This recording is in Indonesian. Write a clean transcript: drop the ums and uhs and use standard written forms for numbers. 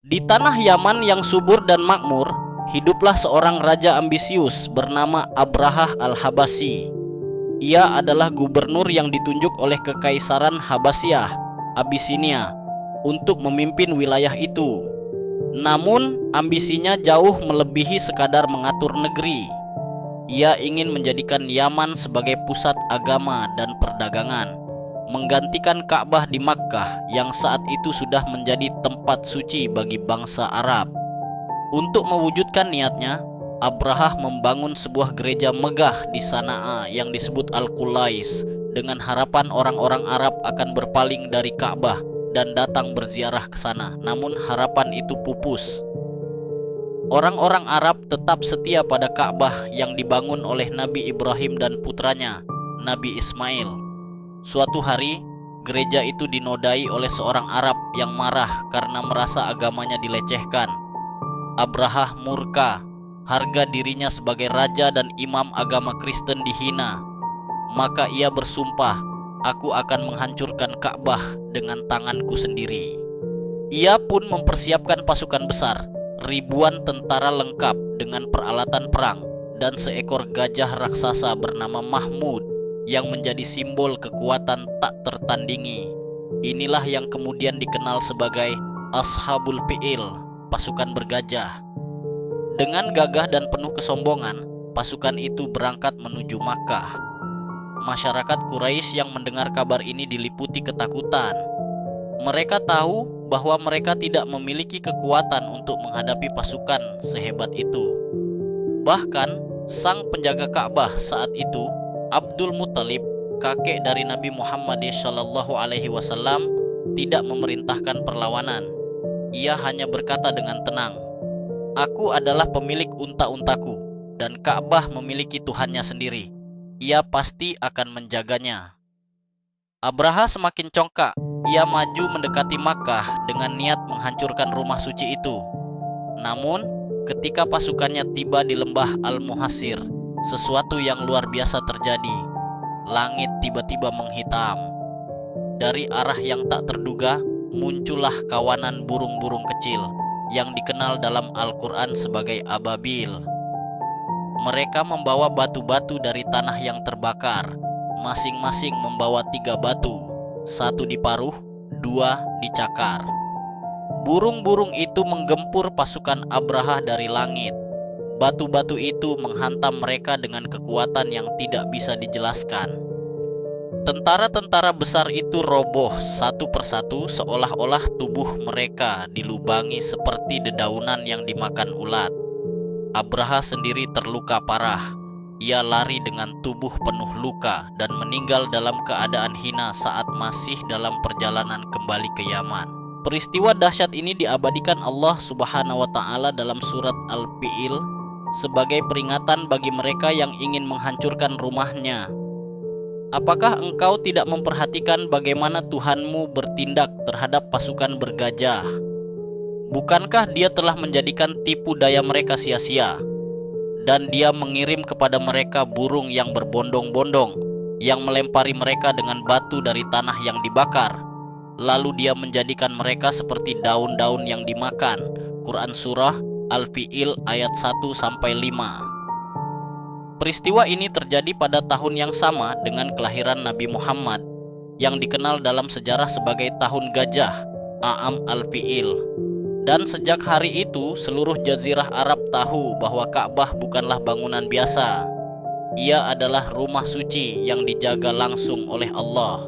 Di tanah Yaman yang subur dan makmur, hiduplah seorang raja ambisius bernama Abrahah al-Habasyi. Ia adalah gubernur yang ditunjuk oleh Kekaisaran Habasyah, Abisinia, untuk memimpin wilayah itu. Namun, ambisinya jauh melebihi sekadar mengatur negeri. Ia ingin menjadikan Yaman sebagai pusat agama dan perdagangan, menggantikan Ka'bah di Makkah yang saat itu sudah menjadi tempat suci bagi bangsa Arab. Untuk mewujudkan niatnya, Abrahah membangun sebuah gereja megah di Sana'a yang disebut Al-Qulais dengan harapan orang-orang Arab akan berpaling dari Ka'bah dan datang berziarah ke sana. Namun harapan itu pupus. Orang-orang Arab tetap setia pada Ka'bah yang dibangun oleh Nabi Ibrahim dan putranya, Nabi Ismail. Suatu hari, gereja itu dinodai oleh seorang Arab yang marah karena merasa agamanya dilecehkan. Abrahah murka, harga dirinya sebagai raja dan imam agama Kristen dihina. Maka ia bersumpah, "Aku akan menghancurkan Ka'bah dengan tanganku sendiri." Ia pun mempersiapkan pasukan besar, ribuan tentara lengkap dengan peralatan perang, dan seekor gajah raksasa bernama Mahmud yang menjadi simbol kekuatan tak tertandingi. Inilah yang kemudian dikenal sebagai Ashabul Fi'il, pasukan bergajah. Dengan gagah dan penuh kesombongan, pasukan itu berangkat menuju Makkah. Masyarakat Quraisy yang mendengar kabar ini diliputi ketakutan. Mereka tahu bahwa mereka tidak memiliki kekuatan untuk menghadapi pasukan sehebat itu. Bahkan, sang penjaga Ka'bah saat itu, Abdul Muthalib, kakek dari Nabi Muhammad SAW, tidak memerintahkan perlawanan. Ia hanya berkata dengan tenang, "Aku adalah pemilik unta-untaku, dan Ka'bah memiliki Tuhannya sendiri. Ia pasti akan menjaganya." Abraha semakin congkak. Ia maju mendekati Makkah dengan niat menghancurkan rumah suci itu. Namun, ketika pasukannya tiba di lembah Al-Muhasir, sesuatu yang luar biasa terjadi. Langit tiba-tiba menghitam. Dari arah yang tak terduga, muncullah kawanan burung-burung kecil yang dikenal dalam Al-Quran sebagai ababil. Mereka membawa batu-batu dari tanah yang terbakar. Masing-masing membawa 3 batu, 1 diparuh, 2 dicakar. Burung-burung itu menggempur pasukan Abrahah dari langit. Batu-batu itu menghantam mereka dengan kekuatan yang tidak bisa dijelaskan. Tentara-tentara besar itu roboh satu persatu, seolah-olah tubuh mereka dilubangi seperti dedaunan yang dimakan ulat. Abraha sendiri terluka parah. Ia lari dengan tubuh penuh luka dan meninggal dalam keadaan hina saat masih dalam perjalanan kembali ke Yaman. Peristiwa dahsyat ini diabadikan Allah Subhanahu wa Ta'ala dalam surat Al-Fi'il sebagai peringatan bagi mereka yang ingin menghancurkan rumahnya. Apakah engkau tidak memperhatikan bagaimana Tuhanmu bertindak terhadap pasukan bergajah? Bukankah Dia telah menjadikan tipu daya mereka sia-sia? Dan Dia mengirim kepada mereka burung yang berbondong-bondong, yang melempari mereka dengan batu dari tanah yang dibakar. Lalu Dia menjadikan mereka seperti daun-daun yang dimakan. Quran Surah Al-Fi'il ayat 1-5. Peristiwa ini terjadi pada tahun yang sama dengan kelahiran Nabi Muhammad, yang dikenal dalam sejarah sebagai tahun gajah, A'am Al-Fi'il. Dan sejak hari itu, seluruh jazirah Arab tahu bahwa Ka'bah bukanlah bangunan biasa. Ia adalah rumah suci yang dijaga langsung oleh Allah.